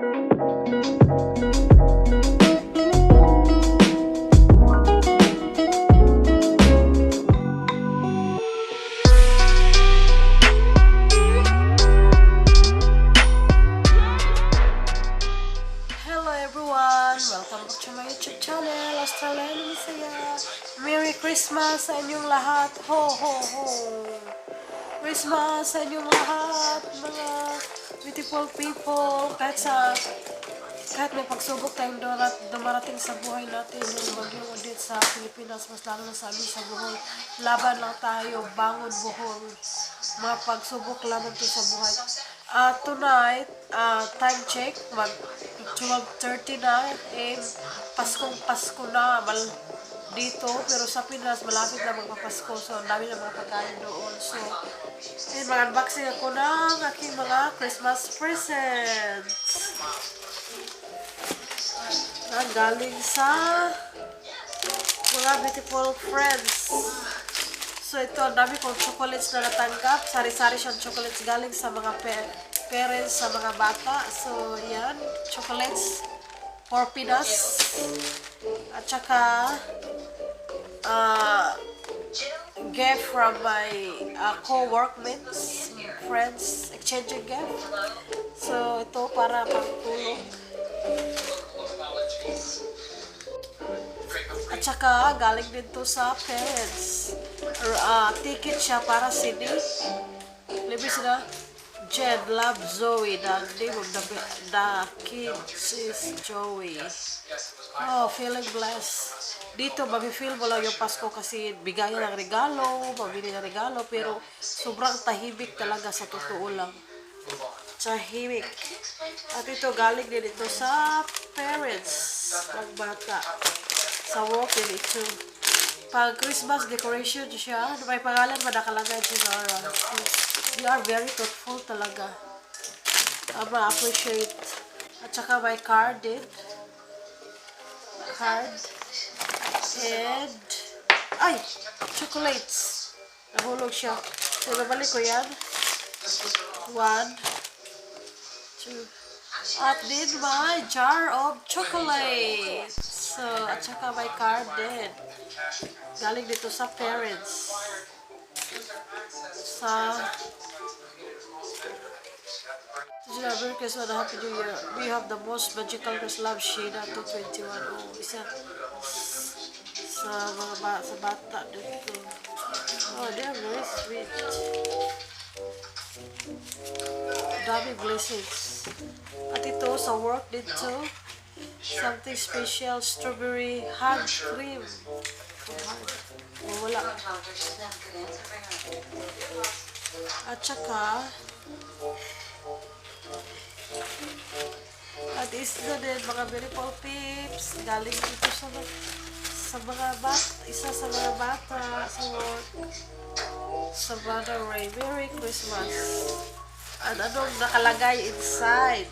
Welcome back to my YouTube channel, Australian Misaya. Merry Christmas sa inyong lahat. Ho, ho, ho. Christmas sa inyong lahat, mga beautiful people. Kahit may pagsubok tayong dumarating sa buhay natin, yung bagyong udit sa Pilipinas, mas lalo na sa amin sa Bohol. Laban lang tayo, bangon Bohol. Mga pagsubok lamang to sa buhay. Tonight, time check, mag 12:30 na, Paskong Pasko na dito, pero sa Pinas, malapit na magpapasko, so ang dami na mga pagkain doon. So, mag-unboxing ako ng aking mga Christmas presents. Galing sa mga beautiful friends. So, ito, ang dami kong chocolates na natanggap. Sari-sari siyang chocolates galing sa mga parents, sa mga bata. So, yan. Chocolates for Pinas. At saka, gift from my co-workmates, friends, exchanging gift. So, ito para pagtulong. At saka, galing din to sa parents. Ticket siya para sini. Libis na. Jen love Zoe. The name of the kids is Joey. Oh, feeling blessed. Dito, mabifeel mo lang yung Pasko kasi bigayan ng regalo, mabili ng regalo, pero sobrang tahimik talaga sa totoo lang. Tahimik. At ito, galing din ito sa parents ng bata. Sa work din ito. Pag Christmas decoration siya, may pangalan ba nakalagay siya? They are very thoughtful talaga. Ma-appreciate. At saka may card din. Card. And, ay! Chocolates. Nahulog siya. So, babalik ko yan. 1, 2. At din may jar of chocolates. So, at saka may card din. Galing dito sa parents. Merry Christmas and Happy New Year. We have the most magical Christmas love Sheena 221. Oh, isa sa bata dito. Oh, they are very sweet. Dami blessings. At ito sa work dito. Something special, strawberry hand cream. Oh, wala. At saka, at isa din, mga beautiful peeps, galing dito sa mga bata, isa sa mga bata sa work, sa Mother Ray. Merry Christmas. At anong nakalagay inside?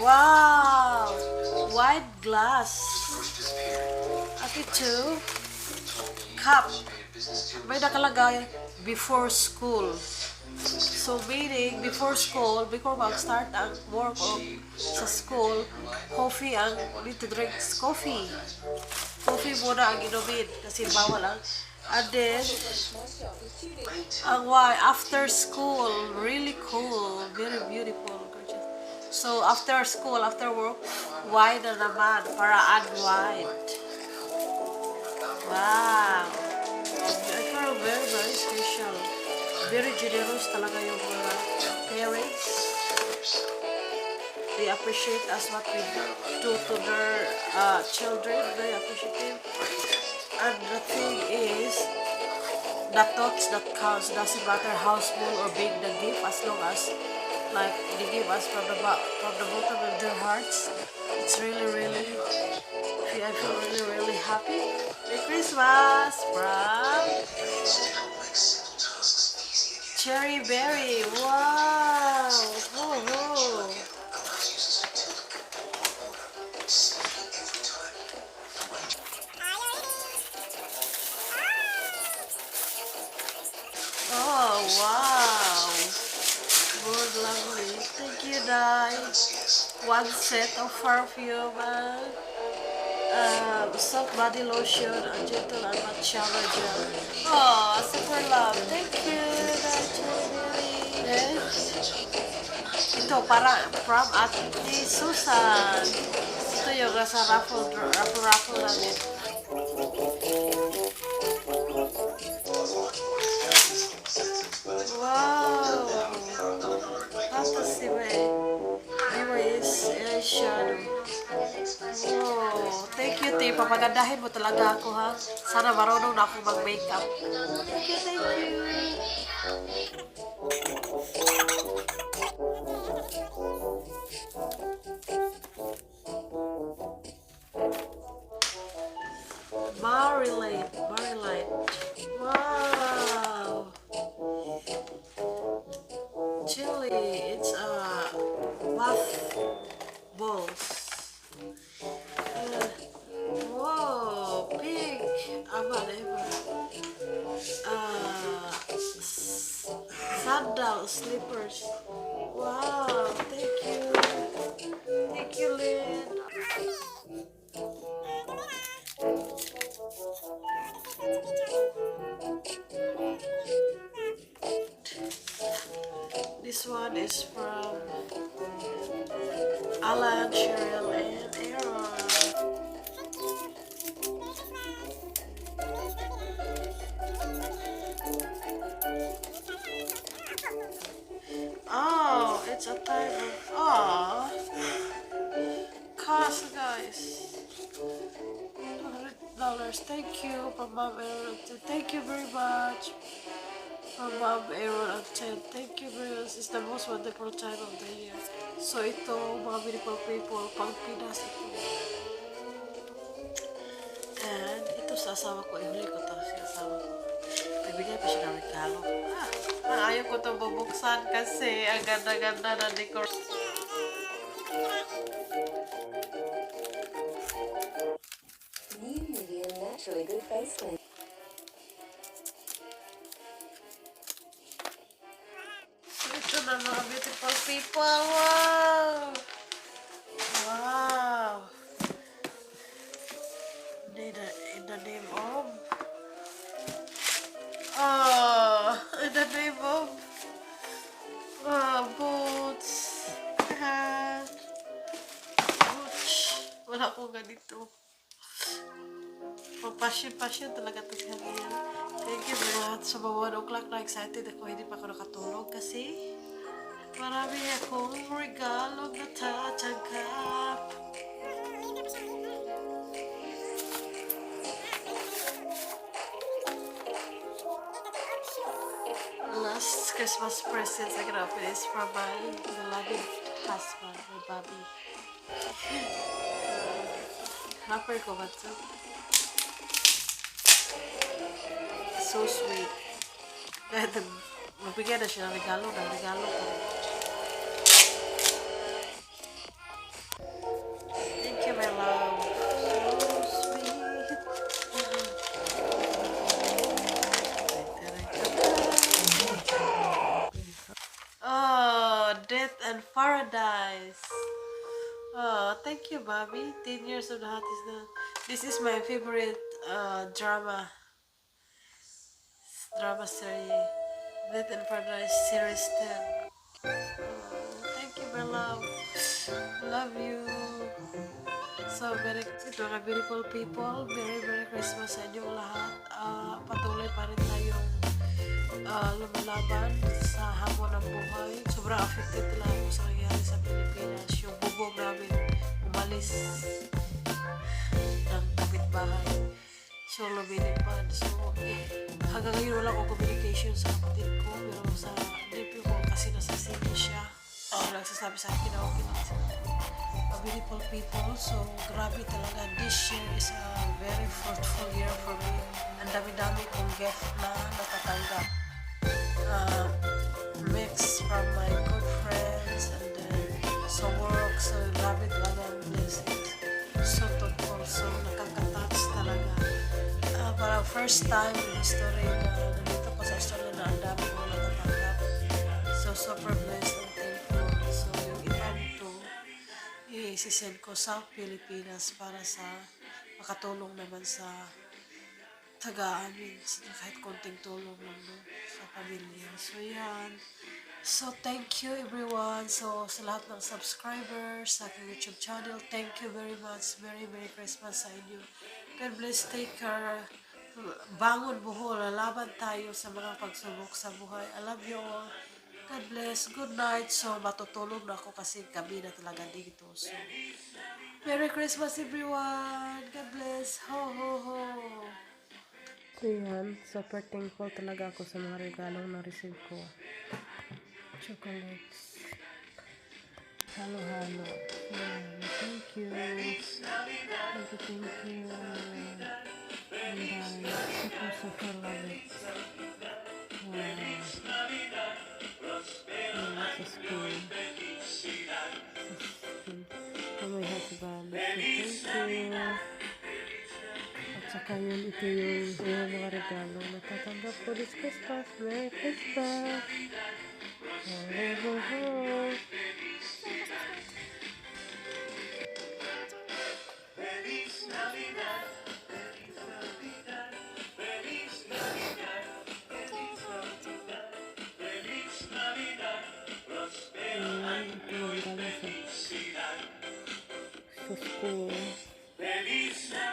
Wow! White glass. At ito, cup. May nakalagay, before school. So, meaning, before school, before mag-start ang work o sa school, coffee ang, need to drink coffee. Coffee muna ang inumin kasi bawal ang. And then, ang after school, really cool, very beautiful. So, after school, after work, wine na naman para add wine. Wow! I feel very, very special. Very generous talaga yung mga parents. They appreciate us what we do to their children. Very appreciative. And the thing is, the thoughts that counts. Doesn't matter how small or big the gift, as long as like they give us from the bottom of their hearts. It's really, really, I feel really, really happy. Merry Christmas from Cherry Berry. Wow! Oh, oh. Oh, wow! lovely. Thank you, Dai. One set of perfume soft body lotion, a gentle and matte shower gel. Oh, super love. Thank you, Dai Cherry. Yes. Ito, para from Ate Susan. Ito yung nasa raffle namin. Wow! Fantasy way. Anyways, eyeshadow. Oh, thank you, T. Papagandahin mo talaga ako, ha? Sana marunong na ako mag-makeup. Thank you, thank you. Marilyn. Wow. Chili. It's bath balls. Whoa, pink. Whatever. Sandal slippers. Wow, thank you. Thank you, Lynn. This one is from Alan, Cheryl, and Aaron. Oh, it's a type of... Oh, cost, guys. $100. Thank you from Mom Aaron. Thank you very much. From Mom Aaron at 10. Thank you very much. It's the most wonderful time of the year. So ito, mga beautiful people, pang Pinas ito. And ito sa asawa ko, ihuli ko ito sa asawa ko. Nagbigay pa siya ng regalo. Ayaw ko ito bubuksan kasi ang ganda-ganda na decor. New Nivea Naturally Good Face Cleanser. Ito na mga beautiful people. Wow! Wow! In the name of... Oh! In the name of... boots. Hat. Boots. Wala akong ganito. Passion talaga ito kanina. Thank you very much. Sa mga 1 o'clock na excited ako. Hindi pa ako nakatulog kasi marami akong regalo na tatanggap. Last Christmas presents I can open is from my beloved husband, my Bobby. Rapper ko ba ito? So sweet. Dahil magbigay na siya ng regalo ko. Thank you, my love. So sweet. Oh, Death and Paradise. Oh, thank you, Bobby. 10 years of the Hot is done. This is my favorite drama series. Death and Paradise series 10. Thank you, my love. Love you. So, ito mga beautiful people. Very Christmas sa inyong lahat. Patuloy pa rin tayong lumalaban sa hamon ng buhay. Sobrang affected lang ako sa nangyari sa Pilipinas. Yung bubog namin umalis ng kapitbahay. So, lumilipad. So, hanggang ngayon wala akong communication sa kapatid ko. Pero sa nephew ko kasi nasa city siya. Nagsasabi sa akin na okay lang sila. Beautiful people. So, grabe talaga. This year is a very fruitful year for me. Ang dami-dami kong gift na natatanggap. Mix from my good friends and then sa work. So, grabe talaga ang blessings. So, thoughtful. So, nakaka-touch talaga. Para first time in history na nandito ko sa Australia na ang dami kong natatanggap. So, super blessed. isisend ko sa Pilipinas para sa makatulong naman sa taga-amin. Kahit konting tulong lang no, sa pamilya. So, yan. So, thank you everyone. So, sa lahat ng subscribers sa aking YouTube channel, thank you very much. Merry Christmas sa inyo. God bless, take care. Bangon buhol, lalaban tayo sa mga pagsubok sa buhay. I love you all. God bless. Good night. So, matutulog na ako kasi gabi na talaga dito. So, Merry Christmas everyone. God bless. Ho, ho, ho. So, yan. Super thankful talaga ako sa mga regalong na-receive ko. Chocolates. Halo-halo. Yan. Thank you. Thank you. And super love it. Wow. Sa school. For my husband. So, thank you. At saka yun, ito yung mga regalo na tatanggap ko this Christmas. Merry Christmas! Ho, ho, ho. Ito yung galing sa school. Galing sa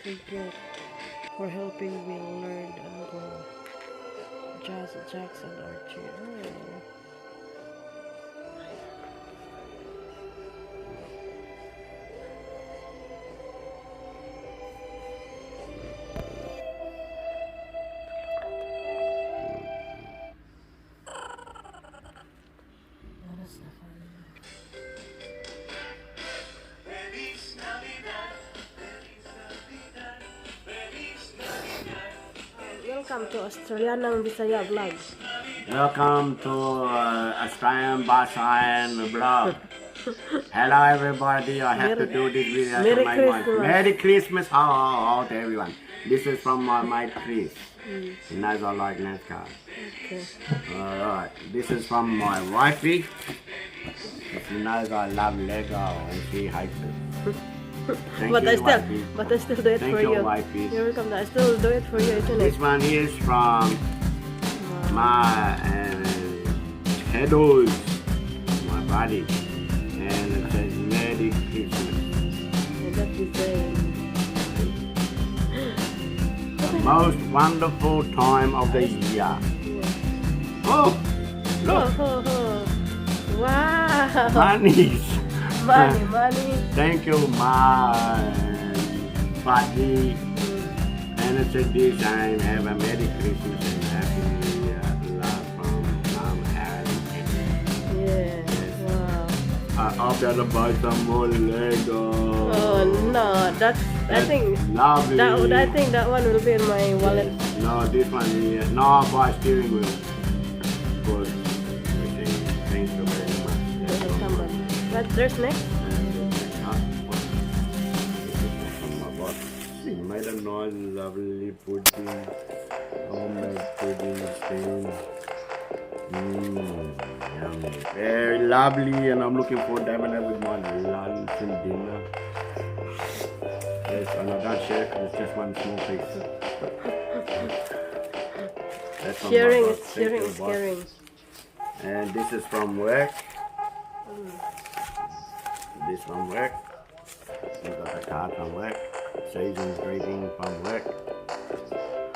thank you for helping me learn and grow. Jackson Archie. Oh. Welcome to Australian Bisaya Vlog. Welcome to Australian Basayan Vlog. Hello everybody, I have to do this video Merry to my wife. Christmas. Merry Christmas how to everyone. This is from my Chris. Nice I like nice car. Okay. Alright, this is from my wifey. She knows I love Lego and she hates it. Thank But you, I wifey. still do it Thank for you, you. wifey. You're welcome. I still do it for you, isn't it? This one is from my Hedos, my buddy, and it says Merry Christmas. And that design. The most wonderful time of the year. Yeah. Oh, Ho, look, ho, ho. Wow. bunnies. Money. Thank you, my buddy. And it's a design. Have a Merry Christmas and Happy New Year. Love from Mom and Yeah. Wow. After the buy some more Lego. Oh no, that's I That's think lovely. I think that one will be in my wallet. No, this one here. No, buy steering wheel. Good. Thank you very much. But there's next. She made a nice, lovely pudding. Homemade pudding thing. Yummy. Very lovely, and I'm looking forward to having it with my lunch and dinner. Yes, and I don't share because it's just one small piece. That's from my Sharing boss. is Thank sharing you, is boss. caring. And this is from work. This from work. We got a card from work. Season's greeting from work.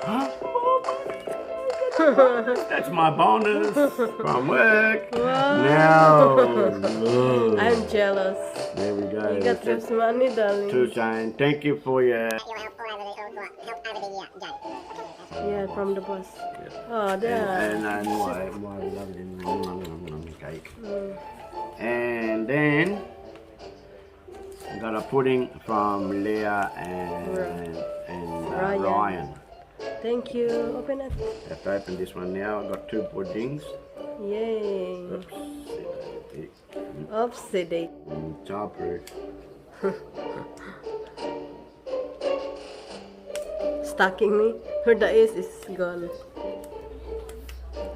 Huh? That's my bonus from work. Now, look. I'm jealous. There we go. You got some money, darling. To sign. Thank you for your. Yeah, from the boss. Oh, And there. my lovely cake. And then got a pudding from Leah and Ryan. Thank you. Open it. Have to open this one now. I got two puddings. Yay. Oops. Oopsie. Childproof. stalking me. Where the is gone.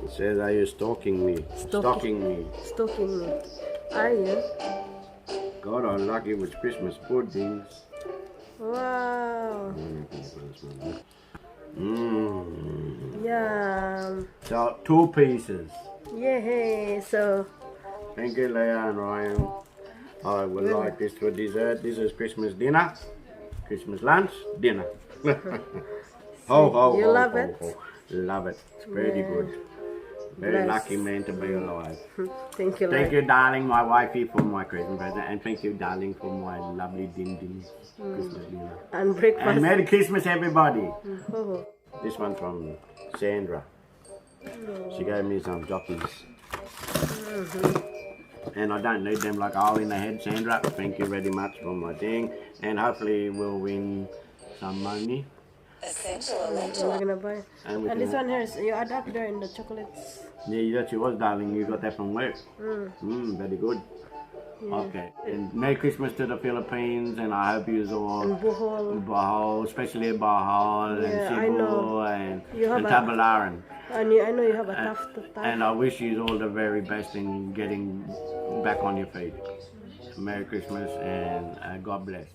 It says, are you stalking me? Stalking me. Stalking me. Are you? God, I'm lucky with Christmas puddings. Wow. Yum. So, 2 pieces. Yay. So, Thank you, Leah and Ryan. I would like this for dessert. This is Christmas dinner, Christmas lunch, dinner. Ho, ho, you ho, love ho, it? ho. Love it. It's pretty good. Very Bless. lucky man to be alive. thank you, Thank Lord. you, darling, my wifey, for my Christmas present. And thank you, darling, for my lovely din Christmas dinner. And breakfast. And Merry Christmas, everybody. Oh. This one from Sandra. She gave me some jockeys. And I don't need them like all in the head, Sandra. Thank you very much for my thing. And hopefully we'll win some money. Essential We're electrolytes. gonna buy. And we And can- this one here is you add up there in the chocolates. Yeah, that you was, darling. You got that from work. Very good. Okay. And Merry Christmas to the Philippines. And I hope you all, And Bohol. Bohol, especially Bohol and Yeah, I Cebu know. and You have a- Tabalaran. And I know you have a tough time. And I wish you all the very best in getting back on your feet. Merry Christmas and God bless.